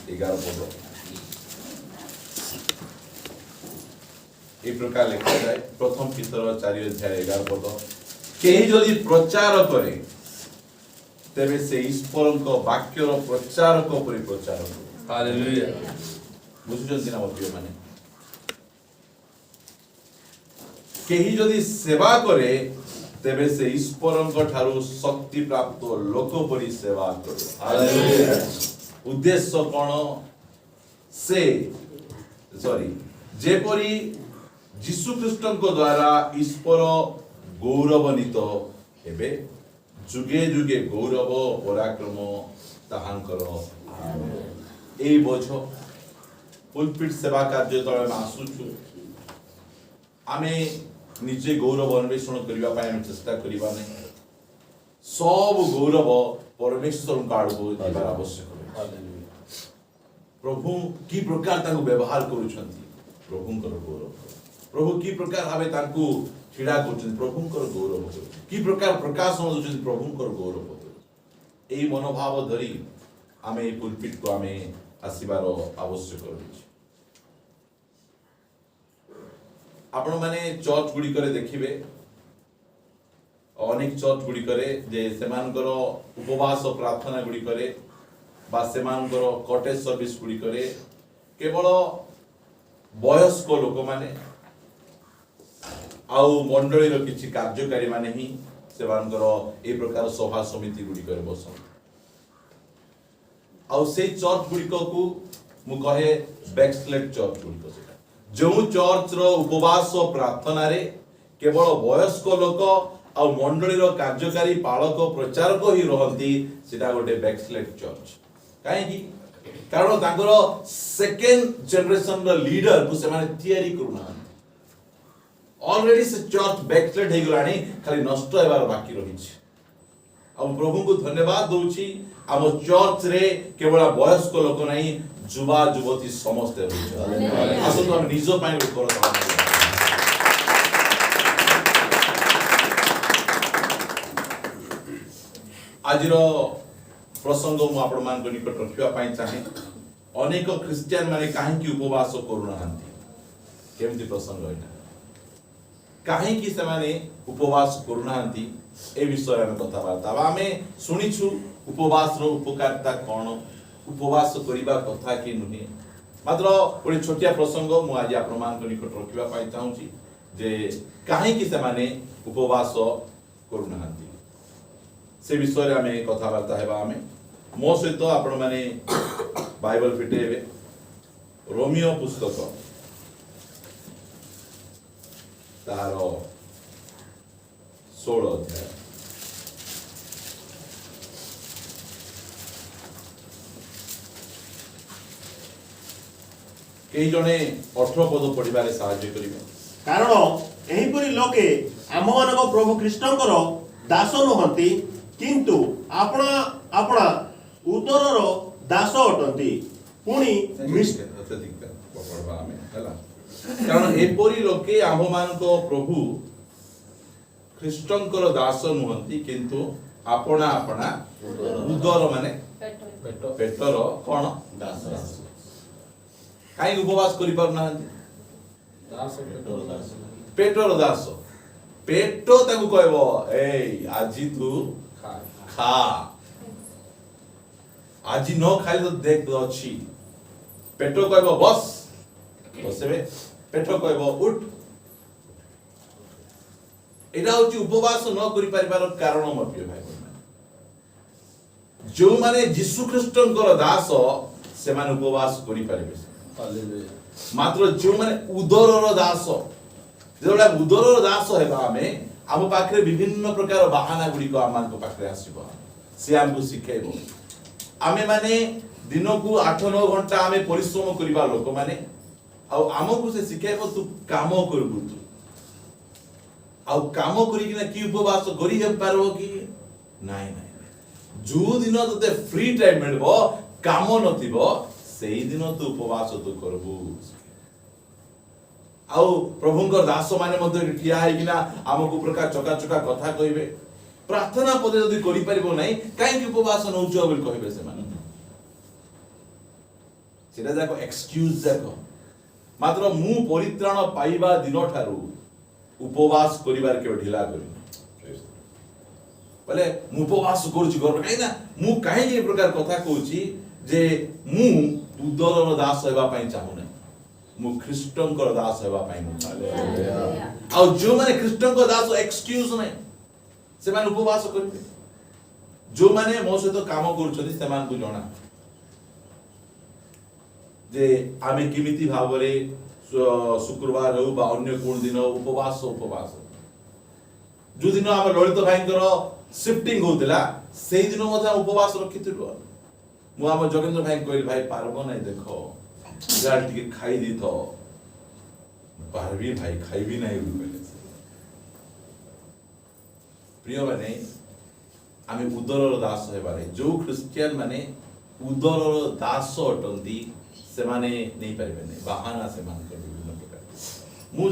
11 पद ए प्रकार लिखा जाए प्रथम पीतर 4 अध्याय 11 पद केही जदि प्रचार करे तेबे से ईश्वर को वाक्यर प्रचारक परि प्रचार करे। हालेलुया बुझुछन ना प्रिय माने केही जदि सेवा करे तेबे से ईश्वर को ठारू शक्ति प्राप्त लोक परि सेवा करे। हालेलुया उद्देश्य कोन से जेपरी यीशु ख्रीष्ट को द्वारा ईश्वर गौरवान्वित हेबे जुगे जुगे गौरव पराक्रम ताहांकर एई बोझ पुलपिट सेवा कार्य तले आसुछु आमे निजे गौरव अन्वेषण करबा पाए हम चेष्टा करबा नै सब गौरव परमेश्वर काडबो दिबार आवश्यक है। प्रभु की प्रकार ताको व्यवहार करूछंती प्रभुंकर गौरव प्रभु की प्रकार भावे ताको छिड़ा करछन प्रभुंकर गौरव की प्रकार प्रकाश होछन प्रभुंकर गौरव एई मनोभाव धरी आमे पुलपिट को आमे आसीबार आवश्यक अछि। आपण माने चर्च गुडी करे देखिबे अनेक चर्च गुडी करे जे सेमानकर उपवास प्रार्थना गुडी करे बा सेमानकर कटेज सर्विस गुडी करे केवल वयस्क लोक माने आउ मंडली रो किछि कार्यकारी माने ही सेमानकर ए प्रकार सभा समिति गुडी करे बसन आउ से चर्च गुडी को मु कहे बैकस्लेट चर्च गुडी को जो चर्च रो उपवास प्रार्थना रे केवल वयस्क लोक आ मंडली रो कार्यकारी पालक प्रचारक ही रहंती सेटा गोटे बैकस्लेट चर्च काहे की कारण तांकर सेकंड जनरेशन रो लीडर को से माने तयारी करूना ऑलरेडी से चर्च बैकस्लेट हे गलानी खाली नष्ट हेबार बाकी रही छी। अब प्रभु को धन्यवाद दोछि हम चर्च रे केवल वयस्क लोक नहीं जुवा जुवती समस्त होइछ आसु हम निजो पाइ कर आज प्रसंग मु आपण मान को निकट रखिबा पाइ चाहे अनेक क्रिश्चियन माने काहे की उपवास करूना हंती केमति प्रसंग होइना काहे की से माने उपवास करूना हंती ए विषय में कथा बार्ता आमे सुनिछु उपवास रो उपकारिता कोन उपवास करिबा कथा कि नुहे मात्र ओडी छोटिया प्रसंग मु आज आपण मान को निकट रखिबा पाइ चाहूची जे काहे की से माने उपवास करूना हंती से विषय रे आमे कथा बार्ता हेबा आमे मो सहित आपण माने बाइबल फिटेबे रोमियो पुस्तक तार 16 अध्याय कई जने 18 पद पढ़िबारे सहाय्य करिवे कारण एहिपरि लोके आममानक प्रभु कृष्णकर दास नहंती किंतु आपणा आपणा उदरर दास अटंती पुणी कारण एपरि लोके आममानक प्रभु ख्रीष्टंकर दास नुहंती किंतु आपणा आपणा उदर माने पेटर कोन दास काई उपवास करि पार नाहंती पेटर दास पेटो ताकू कहबो ए आजी तू खा आजी न खाइले तो देख अछि पेटो कहबो बस बसबे पेटो कहबो उठ एटा होची उपवास न करि परिबार कारण मप्रिय भाई जो माने यीशु ख्रीष्टंकर दास से माने उपवास करि परिबे हालेलुया मात्र जो माने उदरर दास जेबा उदरर दास हेबा हमें हम पाखरे विभिन्न प्रकार बहाना गुडी को आमान को पाखरे आसीबो से हमको सिखेबो आमे माने दिन को 8-9 घंटा आमे परिश्रम करिबा लोक माने आ हमको से सिखेबो तू काम करबू तू आ काम करी कि की उपवास करी हे पारबो कि नाही नाही जो दिन तते फ्री टाइम मिलबो काम नथिबो सेही दिन तू उपवास तू करबू आउ प्रभुंकर दास माने मध्ये ठिया है किना हमको प्रकार चका चका कथा कहिबे प्रार्थना पदे जदी करि परिबो नै काहे कि उपवास नउचो बोल कहिबे से माने सेटा जाको एक्सक्यूज जाको मात्र मु परित्राण पाइबा दिन ठारू उपवास करिवार के ढिला करी बोले मु उपवास करूची घर काई ना मु काहे जे प्रकार कथा कहूची जे मु उदरर दास हेबा पई चाहू नै मु ख्रीष्टंकर दास हेबा पई मु चाहे आ जो माने ख्रीष्टंकर दास एक्सक्यूज नै से माने उपवास करिवे जो माने मो सहित काम करूछथि से मान को जणा जे आमे किमिति भावरे शुक्रवार हो बा अन्य कोन दिन उपवास जो दिन हम ललित भाईंकर शिफ्टिंग होतिला सेही दिन मध्ये उपवास रखिथिलु मु हम जोगेंद्र भाई कहली भाई पारबो नै देखो गाल टिके खाई दी तो पारबी भाई खाइबी नै कहले प्रिय माने आमे उदरर दास हेबारे जो क्रिश्चियन माने उदरर दास अटंदी से माने नहीं पारिबे नै बाहाना से मान कर विभिन्न प्रकार मु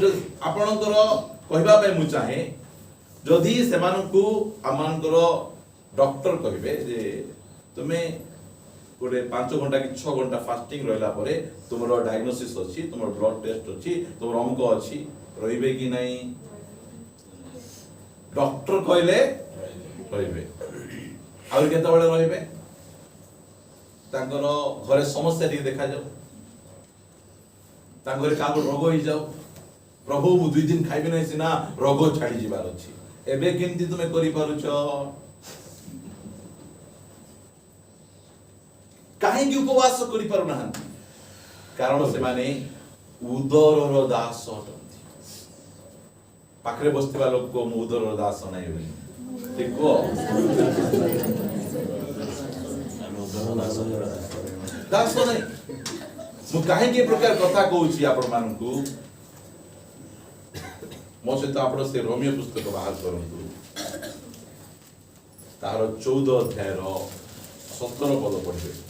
आपनकर कहबा पे मु चाहे जदि से मानकु आमानकर डॉक्टर कहबे जे तुमे गोटे 5 घंटा कि 6 घंटा फास्टिंग रहला परे तुमरो डायग्नोसिस अछि तुमरो ब्लड टेस्ट अछि तुमरो अमुक अछि रहिबे कि नै डॉक्टर कहले रहिबे और केते बेले रहिबे तांकर घरे समस्या टी देखा जाऊ तांकर कागो रोग होई जाऊ प्रभु मु 2 दिन खाइबे नै सिना रोग छाडी जिबार अछि एबे केमति तुमे करि पारुछो काहे कि उपवास करि पारु ना कारण से माने उदरर दास अटंती पाखरे बसथिबा लोक को मु उदरर दास नै होई ठीक को दास नै मु काहे कि प्रकार कथा कहूची आपण मानकु मो सहित आपण से रोमियो पुस्तक बाहर करंतु तार 14 अध्याय रो 17 पद पढिबे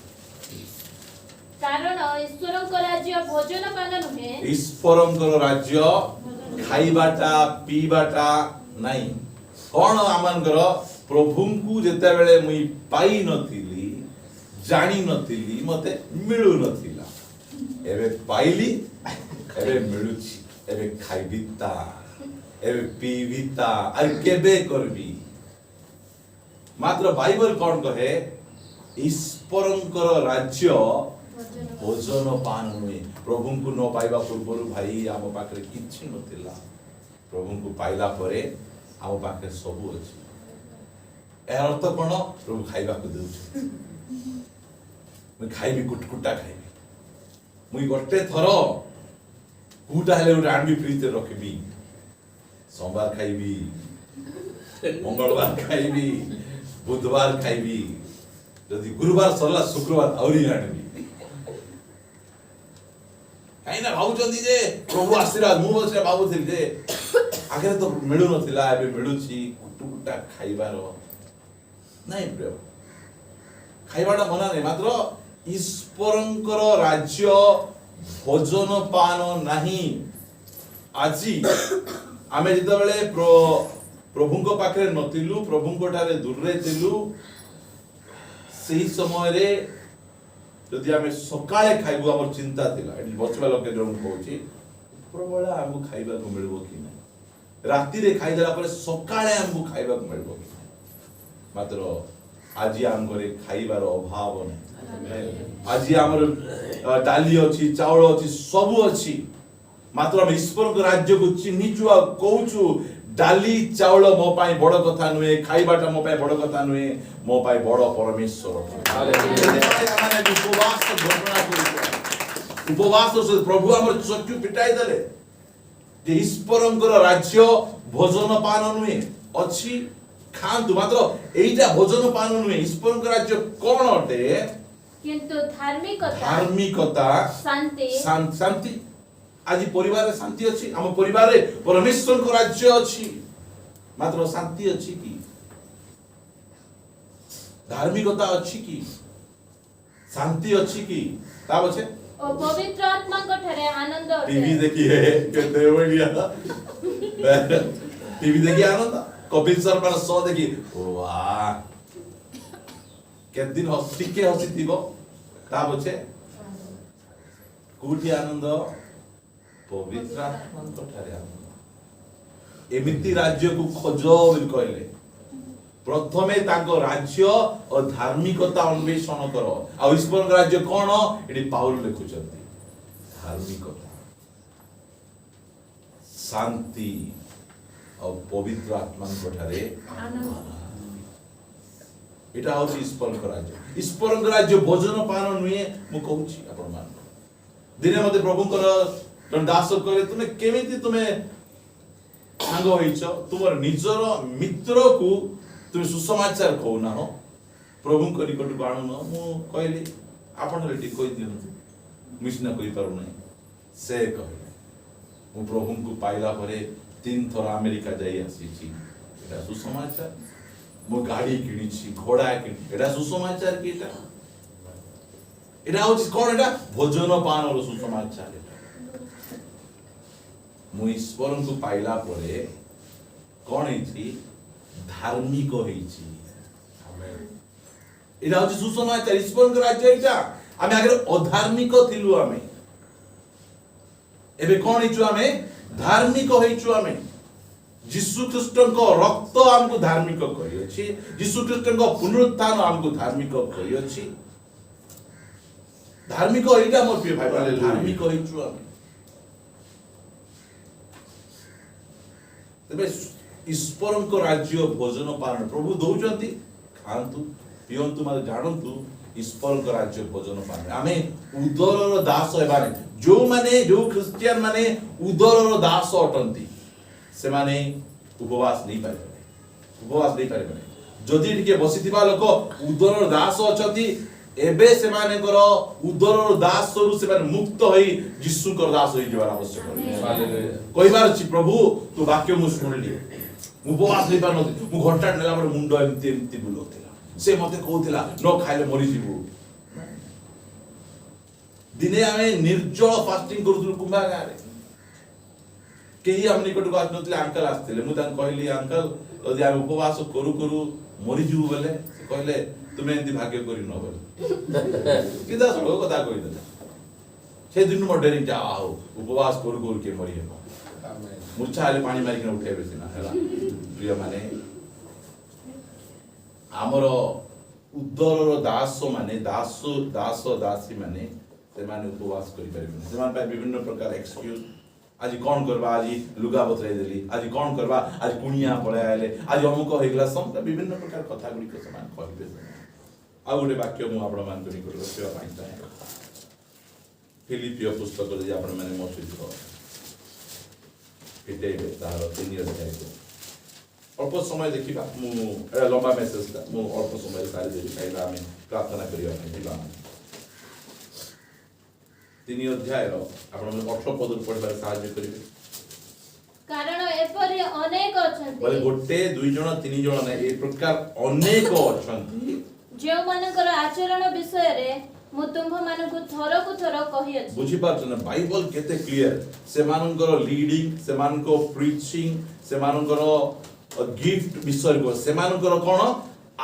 कारण ईश्वरଙ୍କ राज्य भोजन पान नुहे ईश्वरଙ୍କ राज्य खाइबाटा पीबाटा नाही कोन आमानकर प्रभुंकु जेते बेले मुई पाई नथिली जानी नथिली मते मिलु नथिला एबे पाइली एबे मिलुची एबे खाइबिता एबे पीबिता आ केबे करबी मात्र बाइबल कोन कहे ईश्वरंकर राज्य भोजन पान हुए प्रभुंकु न पाइबा पूर्व भाई आम पाखरे किछि नथिला प्रभुंकु पाइला परे आम पाखरे सब अछि ए अर्थ कोन प्रभु खाइबा को देउछ मैं खाइबी कुटकुटा खाइबी मुई गोटे थर कुटा हेले उठे आनबी फ्रिज रे रखबी सोमवार खाइबी मंगलवार खाइबी बुधवार खाइबी यदि गुरुवार सरला शुक्रवार औरी आनबी काइना भाउचंदी जे प्रभु आशीर्वाद मु बसे भाबुथिल जे आगे तो मिलु नथिला एबे मिलुची कुटकुटा खाइबार नाही प्रिय खाइबाटा मना नै मात्र ईश्वरंकर राज्य भोजन पान नाही आजी आमे जिते बेले प्रभुंको पाखरे नथिलु प्रभुंको ठारे दूर रे थिलु सही समय रे यदि आमे सकाळे खाइबो हमर चिंता थिला एटी बचबा लोके जण कहूची प्रबला हमु खाइबा को मिलबो कि नै राती रे खाइ देला परे सकाळे हमु खाइबा को मिलबो कि मात्र आजी आम घरे खाइबार अभाव नै आजी हमर डाली अछि चावल अछि सब अछि मात्र हम ईश्वर को राज्य को चिन्हिचु आ कहूचु डाली चावल मो पाई बड़ कथा नुए खाइबाटा मो पाई बड़ कथा नुए मो पाई बड़ परमेश्वर हालेलुया माने उपवास घटना करू उपवास से प्रभु हमर चक्कु पिटाई देले जे ईश्वरंकर राज्य भोजन पान नुए अछि खान्तु मात्र एइटा भोजन पान नुए ईश्वरंकर राज्य कोन अटे किंतु धार्मिकता शांति शांति आज परिवार रे शांति अछि हम परिवार रे परमेश्वर को राज्य अछि मात्र शांति अछि कि धार्मिकता अछि कि शांति अछि कि ता बचे ओ पवित्र आत्मा को ठरे आनंद अटे टीवी देखिए केते बढ़िया टीवी देखि आनंद कपिल शर्मा शो देखि वाह के दिन हसी के हसी दिबो ता बचे कोठी आनंद पवित्र आत्मा ठारे आनंद एमिति राज्य को खोजो बोली कहले प्रथमे ताको राज्य और धार्मिकता अन्वेषण करो आ ईश्वर राज्य कोन एडी पाउल लिखुचंती धार्मिकता शांति और पवित्र आत्मा ठारे एटा होची ईश्वर राज्य भोजन पान नुहे मु कहूची आपण मान दिने मते प्रभु कर दास कहले तुमे केमिति तुमे सांग होइछ तुमर निजर मित्र को तुमे सुसमाचार कहू ना हो प्रभु को निकट को आनु मु कहली आपण रेडी कहि दियनु मिस ना कहि पारु नै से कहले मु प्रभु को पाइला परे 3 थर अमेरिका जाई आसीची एटा सुसमाचार मो गाड़ी किनिछि घोड़ा किनि एटा सुसमाचार कि एटा होछि कोन एटा भोजन पान रो सुसमाचार एटा मु ईश्वर को पाइला परे कोन हेछि धार्मिक हेछि आमेन एटा होछि सुसमाचार ईश्वर को राज्य एटा आमे आगे अधार्मिक थिलु आमे एबे कोन हेछु आमे धार्मिक हेछु आमे यीशु ख्रीष्ट को रक्त हमको धार्मिक करियछि यीशु ख्रीष्ट को पुनरुत्थान हमको धार्मिक करियछि धार्मिक एटा मोर प्रिय भाई धार्मिक हेछु हम तबे ईश्वर को राज्य भोजन पान प्रभु दउचंती खांतु पियंतु माने जानंतु ईश्वर को राज्य भोजन पान आमे उदरर दास हेबाने जो क्रिश्चियन माने उदरर दास अटंती से माने उपवास नहीं पारे जदि टिके बसिथिबा लोक उदरर दास अछती एबे से माने करो उदरर दास रु से माने मुक्त होई यीशु कर दास होई जेबार आवश्यक हालेलुया कहिबार छी प्रभु तू वाक्य मु सुनली उपवास नहीं पार नथि मु घंटा नेला पर मुंडो एमती बुलोथिला से मते कहउथिला न खाइले मरि जीवु दिने आमे निर्जल फास्टिंग करूथु कुंभा गारे केही हम निकट को आसनथिले अंकल आस्थिले मु तान कहली अंकल यदि हम उपवास करू करू मरि जीवु बोले से कहले तुमे एंती भाग्य करि न बोले किदा सलो कथा कहि दे से दिन मो डेरी जा आओ उपवास करू करू के मरि हेबो आमेन मूर्छा आले पानी मारी के उठेबे सिना हैला प्रिय माने हमर उदरर दास माने दास दासी माने से माने उपवास करि परिबे से मान विभिन्न प्रकार एक्सक्यूज आज कौन करबा आज लुगा बतराई देली आज कौन करबा आज कुनिया पळे आले आज अमुक हेगला सम विभिन्न प्रकार कथा गुडी के समान कहबे आ गोटे वाक्य मु आपण मान करी कर रखिबा पाई चाहे फिलिपियो पुस्तक जे आपण माने मो सहित एते तार 3 अध्याय अल्प समय देखिबा मु एटा लंबा मेसेज था मु अल्प समय सारी देबी काइला आमे प्रार्थना करिया दिबा 3 अध्याय रो आपण 18 पद पढिबार सहाय्य करिवे कारण एपरि अनेक अछंती बोले गोटे दुई जण तीन जण नै ए प्रकार अनेक अछंती जे मानकर आचरण विषय रे मु तुम मानकु थरो को थरो कहि अछि बुझी पाछन बाइबल केते क्लियर से मानकर लीडिंग से मानको प्रीचिंग से मानकर गिफ्ट विषय को से मानकर कोन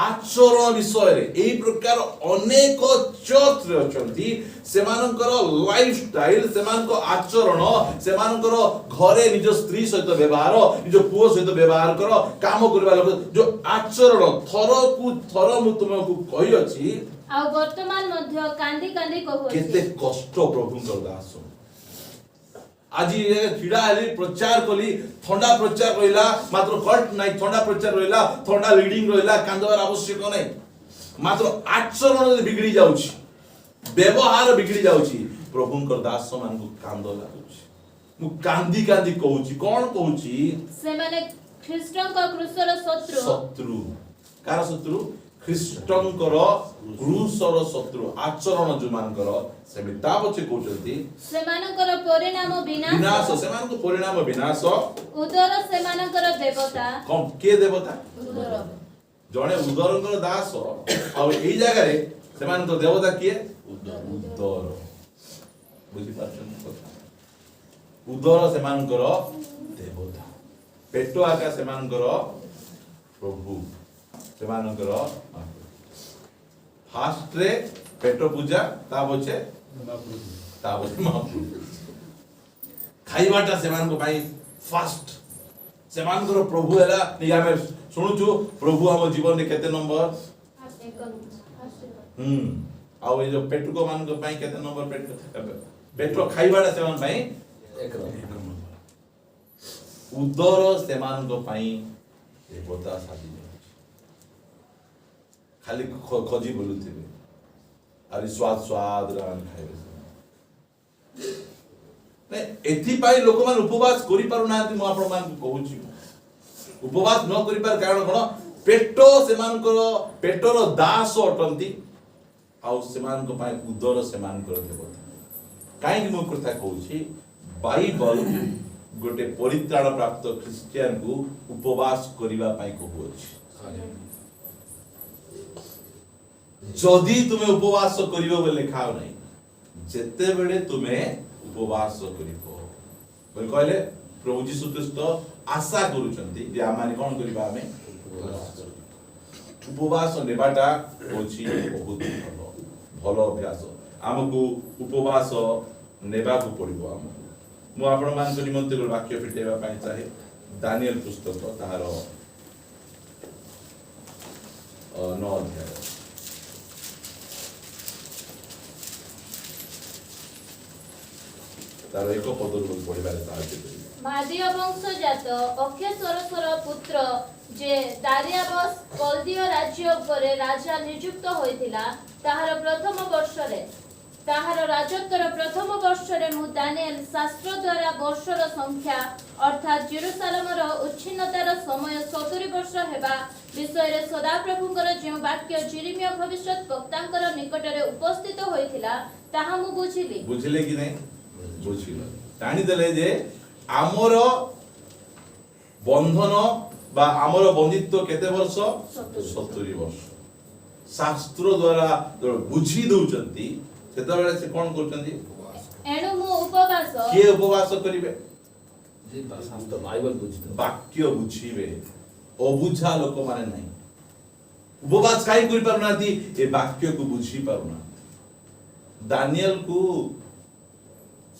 आचरण विषय रे एई प्रकार अनेक चर्च रे अछंती से मानकर लाइफस्टाइल से मानको आचरण से मानकर घरे निज स्त्री सहित व्यवहार निज पुओ सहित व्यवहार करो काम करबा लोक जो आचरण थरो को थरो मु तुमको कहि अछि आ वर्तमान मध्य कांदी कांदी कहू अछि केते कष्ट प्रभु कर दास आज ये खिड़ा हेली प्रचार कली थंडा प्रचार रहिला मात्र कल्ट नाही थंडा प्रचार रहिला थंडा लीडिंग रहिला कांदवार आवश्यक नाही मात्र आचरण बिगड़ी जाउची व्यवहार बिगड़ी जाउची प्रभुंकर दास मान को कांद लागुची मु कांदी कांदी कहूची कोन कहूची से माने ख्रीष्टंक क्रूसर शत्रु कार शत्रु ख्रीष्टंकर क्रूसर शत्रु आचरण जो मानकर सेमिता बचे कहउचंती से मानकर परिणाम विनाश से मानकर परिणाम विनाश उदर से मानकर देवता कम के देवता उदर जणे उदरंकर दास और एई जगह रे से मानकर देवता किए उदर बुझी पाछन कथा उदर से मानकर देवता पेटो आका से मानकर प्रभु से मानकर फास्ट रे पेट पूजा ता बचे तापर महाप्रभु खाइबाटा सेमान को भाई फास्ट सेमान को प्रभु हैला नि आमे सुनुछु प्रभु हम जीवन रे केते नंबर आउ ए जो पेटुको मान को भाई केते नंबर पेट्रो खाइबाटा सेमान भाई एक नंबर उदर सेमान को भाई ए बोता सादी खाली खोजी बोलुथिबे आरि स्वाद स्वाद रान खाइबे ने एथि पाई लोक मान उपवास करि पारु नांति मु आपण मान कहूची उपवास न करि पार कारण कोन पेटो सेमान को पेटोर दास अटंती आउ सेमान को पाई उदर सेमान को देवता काई कि मु कथा कहूची बाइबल गोटे परित्राण प्राप्त क्रिश्चियन को उपवास करिवा पाई कहूची जदि तुमे उपवास करिवो बोले खाओ नहीं जेते बेले तुमे उपवास करिवो बोल कहले प्रभु यीशु ख्रीष्ट आशा करूचंती जे आमाने कोन करिबा हमें उपवास नेबाटा होची बहुत भलो अभ्यास हमकु उपवास नेबा को पड़िबो हम मु आपण मान को निमंत्रण कर वाक्य फिटेबा पाई चाहे दानियल पुस्तक ताहार 9 अध्याय तार एक पदर को पढिबारे साहाय्य करी मादिय वंशजात अक्षयस्वरस्वर पुत्र जे दारियाबस कल्दीय राज्य उपरे राजा नियुक्त होइथिला ताहार प्रथम वर्षरे ताहार राजत्वर प्रथम वर्षरे मु दानिएल शास्त्र द्वारा वर्षर संख्या अर्थात जेरूसालेमर उच्छिन्नतार समय 70 वर्ष हेबा विषय रे सदाप्रभुଙ୍କର जे वाक्य जिरिमिया भविष्यत वक्ताଙ୍କର निकटरे उपस्थित होइथिला ताहा मु बुझिले कि नहीं बुझिलो टाणी देले जे आमर बंधन बा आमर बंदित्व केते वर्ष 70 वर्ष शास्त्र द्वारा जो बुझी दउचंती सेता बेले से कोन करचंती एणु मु उपवास के उपवास करिवे जे शास्त्र बाइबल बुझितो वाक्य बुझिबे अबुझा लोक माने नहीं उपवास काई करि पारुनाती ए वाक्य को बुझी पारुना दानियल को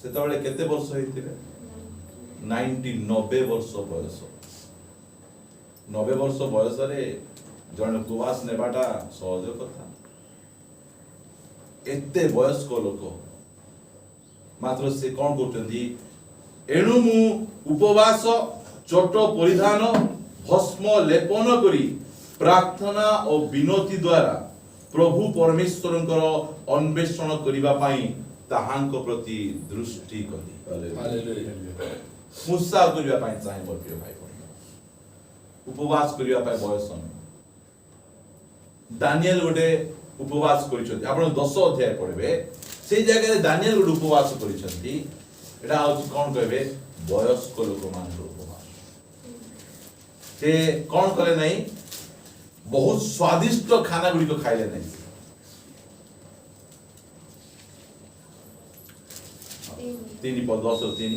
सेता बेले केते वर्ष हेतिले 90 वर्ष बयस 90 वर्ष बयस रे जण उपवास नेबाटा सहज कथा एते वयस्क लोक मात्र से कोन करचंदी एणु मु उपवास चोट परिधान भस्म लेपन करी प्रार्थना और विनती द्वारा प्रभु परमेश्वरंकर अन्वेषण करिबा पाई ताहांक प्रति दृष्टि करी हालेलुया मुसा करिबा पाई चाहे मोर प्रिय भाई बहन उपवास करिबा पाई बयस दानिएल गोटे उपवास करिसथि आपण 10 अध्याय पढबे से जगह रे दानिएल गोटे उपवास करिसथि एटा आउछ कोन कहबे वयस्क लोक मान उपवास से कोन करे नहीं बहुत स्वादिष्ट खाना गुडी को खाइले नहीं तीन पद 10 और 3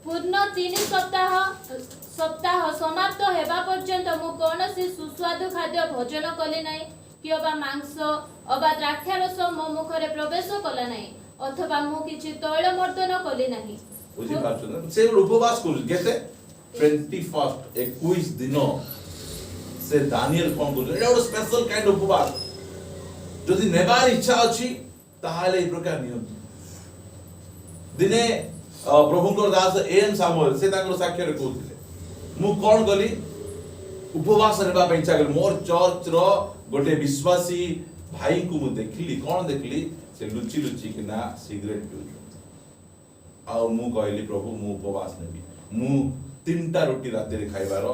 पूर्ण 3 सप्ताह समाप्त हेबा पर्यंत मु कोनोसी सुस्वादु खाद्य भोजन कले नै कि अबा मांस अबा द्राक्षारस मो मुखरे प्रवेश कला नै अथवा मु किछि तैल मर्दन कले नाही बुझी पाछो न से उपवास कर केते 21 दिन से दानिएल कोन कर एटा स्पेशल काइंड उपवास जदि नेबार इच्छा अछि ताहाले ए प्रकार नियम दिने प्रभुଙ୍କର दास एम सामुएल से ताकर साक्ष्य रे कहउथिले मु कोन गली उपवास नेबा पे इच्छा कर मोर चर्च रो गोटे विश्वासी भाई को मु देखली कोन देखली से लुची लुची कि ना सिगरेट पिउ आ मु कहली प्रभु मु उपवास नेबी मु 3टा रोटी रात रे खाइबार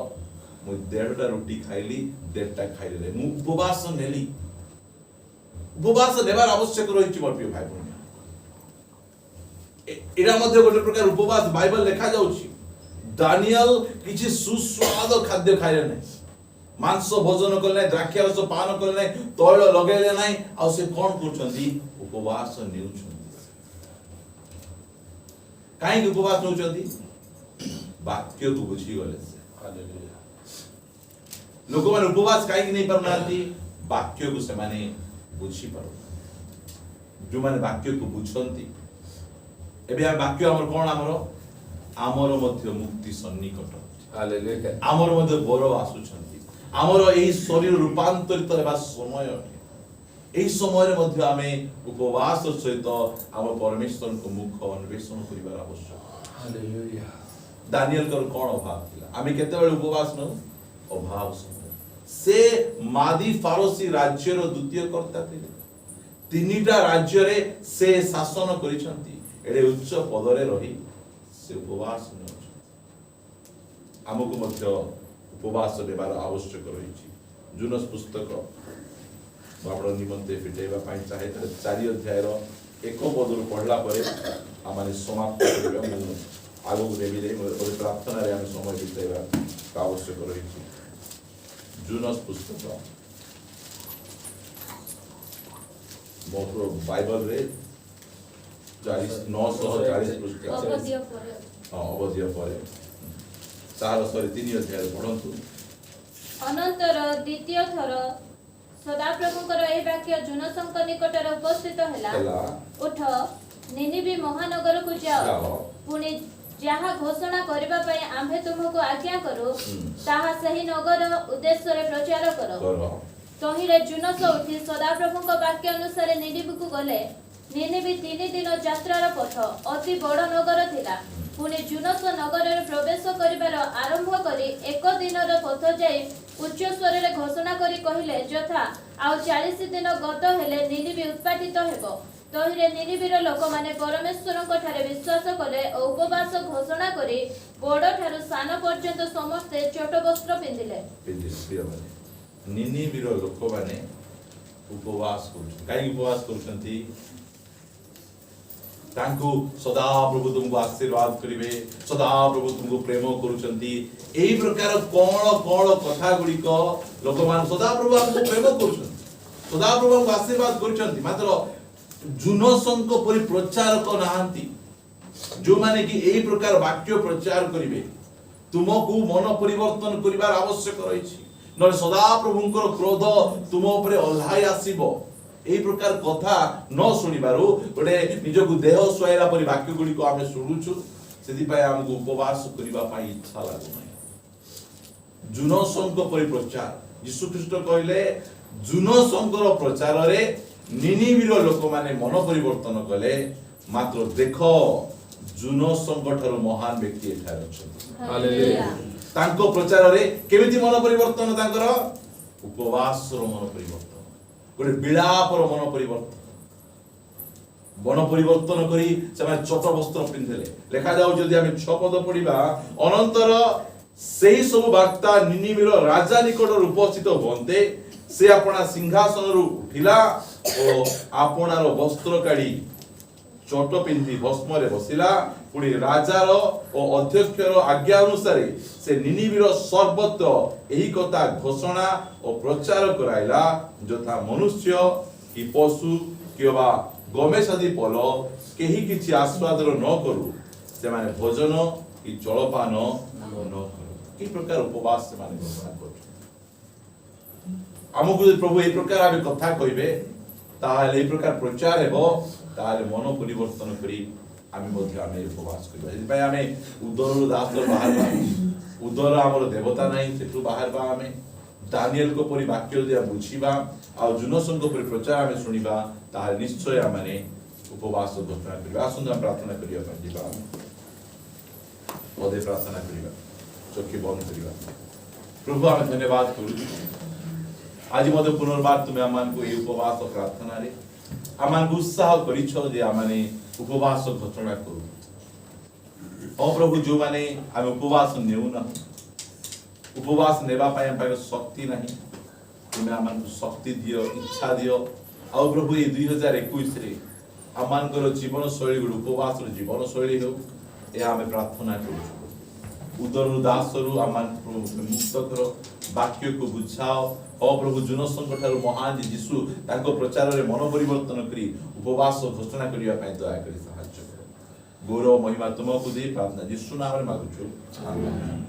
मु 1.5टा रोटी खाइली 1.5टा खाइले मु उपवास नेली उपवास नेबार आवश्यक रहिछि मोर प्रिय भाई बहन एरा मध्ये गोटे प्रकार उपवास बाइबल लिखा जाउछि दानिएल किछि सुस्वाद खाद्य खाइले नै मांस भोजन करले द्राक्षारस पान करले तैल लगेले नै आ से कोन करछन्ती उपवास नेउछन्ती काहे उपवास नेउछन्ती वाक्य को बुझी गले से हालेलुया लोक माने उपवास काहे नै परनांती वाक्य को से माने बुझी पारो जो माने वाक्य को बुझंती एबे हम वाक्य हमर कोन हमर मध्य मुक्ति सन्निकट हालेलुया आमर मध्य बर आसुछंती आमर एही शरीर रूपांतरित हेबा समय अटे एही समय मध्य आमे उपवास सहित आम परमेश्वर को मुख अन्वेषण करिवार आवश्यक हालेलुया दानिएल कर कोन अभाव थिला आमे केते बेले उपवास न अभाव समय से मादी फारोसी राज्य रो द्वितीय कर्ता थिले तीनिटा राज्य रे से शासन करिसंती एडे उच्च पदरे रही से उपवास न आमको मध्य उपवास नेबार आवश्यक रही जुनस पुस्तक बाबड़ निमंते फिटेबा पाई चाहे 4 अध्याय रो एक पदरु पढ़ला परे आमाने समाप्त करबा मु आगो देबी रे मोर प्रार्थना रे हम समय बिताइबा का आवश्यक रही जुनस पुस्तक मोर बाइबल रे 940 पृष्ठ अवधिय परे अवधिय परे 3 अध्याय पढ़ंतु अनंतर द्वितीय थर सदाप्रभुଙ୍କର ଏହି ବାକ୍ୟ ଜୁନସଙ୍କ ନିକଟରେ ଉପସ୍ଥିତ ହେଲା ହେଲା ଉଠ ନିନିବି ମହାନଗରକୁ ଯାଅ ଯାଅ ପୁଣି ଯାହା ଘୋଷଣା କରିବା ପାଇଁ ଆମ୍ଭେ ତୁମକୁ ଆଜ୍ଞା କରୁ ତାହା ସେହି ନଗର ଉଦ୍ଦେଶ୍ୟରେ ପ୍ରଚାର କର କର ତହିଁରେ ଜୁନସ ଉଠି ସଦାପ୍ରଭୁଙ୍କ ବାକ୍ୟ ଅନୁସାରେ ନିନିବିକୁ ଗଲେ ନିନିବି 3 ଦିନ ଯାତ୍ରାର ପଥ ଅତି ବଡ଼ ନଗର ଥିଲା ପୁଣି ଜୁନସ ନଗରରେ ପ୍ରବେଶ କରିବାର ଆରମ୍ଭ କରି 1 ଦିନର ପଥ ଯାଇ ଉଚ୍ଚ ସ୍ୱରରେ ଘୋଷଣା କରି କହିଲେ ଯଥା ଆଉ 40 ଦିନ ଗତ ହେଲେ ନିନିବି ଉତ୍ପାଟିତ ହେବ ତହିଁରେ ନିନିବିର ଲୋକମାନେ ପରମେଶ୍ୱରଙ୍କ ଠାରେ ବିଶ୍ୱାସ କଲେ ଓ ଉପବାସ ଘୋଷଣା କରି ବଡ଼ ଠାରୁ ସାନ ପର୍ଯ୍ୟନ୍ତ ସମସ୍ତେ ଛୋଟ ବସ୍ତ୍ର ପିନ୍ଧିଲେ ନିନିବିର ଲୋକମାନେ ଉପବାସ କରୁଛନ୍ତି କାହିଁକି ଉପବାସ କରୁଛନ୍ତି तांको सदा प्रभु तुमको आशीर्वाद करिवे सदा प्रभु तुमको प्रेम करूचंती एही प्रकार कोण कोण कथा गुडी को लोक मान सदा प्रभु आपको प्रेम करूचंती सदा प्रभु हमको आशीर्वाद करूचंती मात्र जुनसंक परि प्रचारक नाहंती जो माने कि एही प्रकार वाक्य प्रचार करिवे तुमको मन परिवर्तन करिवार आवश्यक रहिछि न सदा प्रभुंकर क्रोध तुम ऊपर ओल्हाई आसीबो एही प्रकार कथा न सुनिबारु गोटे निजको देह सुआइला परि वाक्य गुडी को आमे सुनुछु सेति पय हमको उपवास करिबा पई इच्छा लागो नै जुनसंक परि प्रचार यीशु ख्रीष्ट कहले जुनसंकर प्रचार रे निनिबिर लोक माने मन परिवर्तन कले मात्र देखो जुनसंक ठारो महान व्यक्ति एठार अछंती हालेलुया तांको प्रचार रे केमिति मन परिवर्तन तांकर उपवास रो मन परिवर्तन गोटे विलापर मन परिवर्तन करी से छोट वस्त्र पिंधले लेखा जाऊ जदि आमे 6 पद पढिबा अनंतर सेही सब वार्ता निनिबिर राजा निकट उपस्थित होंते से अपना सिंहासन रु उठिला ओ आपनार वस्त्र काढी छोट पिंधि भस्म रे बसिला पुणी राजार ओ अध्यक्षर आज्ञा अनुसार से निनिबिर सर्वत्र एही कथा घोषणा और प्रचार कराइला जथा मनुष्य कि पशु किबा गमेश आदि पल केही किछि आस्वादन न करू से माने भोजन कि जलपान न करू की प्रकार उपवास से माने घोषणा करू हमकु प्रभु ए प्रकार आबे कथा कहिबे ताले ए प्रकार प्रचार हेबो ताले मन परिवर्तन करी आमे मध्य आमे उपवास करबा जति पय आमे उदर दास बाहर उदर हमर देवता नाही सेठु बाहर बा आमे दानिएल को परि वाक्य दिया बुझिबा आ जुनसंग परि प्रचार आमे सुनिबा ताले निश्चय आमे उपवास घोषणा करबा सुंदर प्रार्थना करिया दिबा पदे प्रार्थना करिबा चोखी बंद करिबा प्रभु आमे धन्यवाद करू आज मध्य पुनर्बार तुमे आमान को ए उपवास प्रार्थना रे आमान को उत्साह करिछो जे आमाने उपवास घोषणा करू ओ प्रभु जो माने हम उपवास नेउ ना उपवास नेबा पाए हम पाए शक्ति नहीं तुमे आमान को शक्ति दियो इच्छा दियो आ प्रभु ए 2021 रे आमान को जीवन शैली गुड उपवास रो जीवन शैली हो ए हमें प्रार्थना करू उदर दासरु आमान प्रभु मुक्त करो वाक्य को बुझाओ ओ प्रभु जुनसंग ठारो महान यीशु ताको प्रचार रे मन परिवर्तन करी उपवास घोषणा करिया पय दया करी सहायता करो गौरव महिमा तुमको दे प्रार्थना यीशु नाम रे मागुछु आमेन।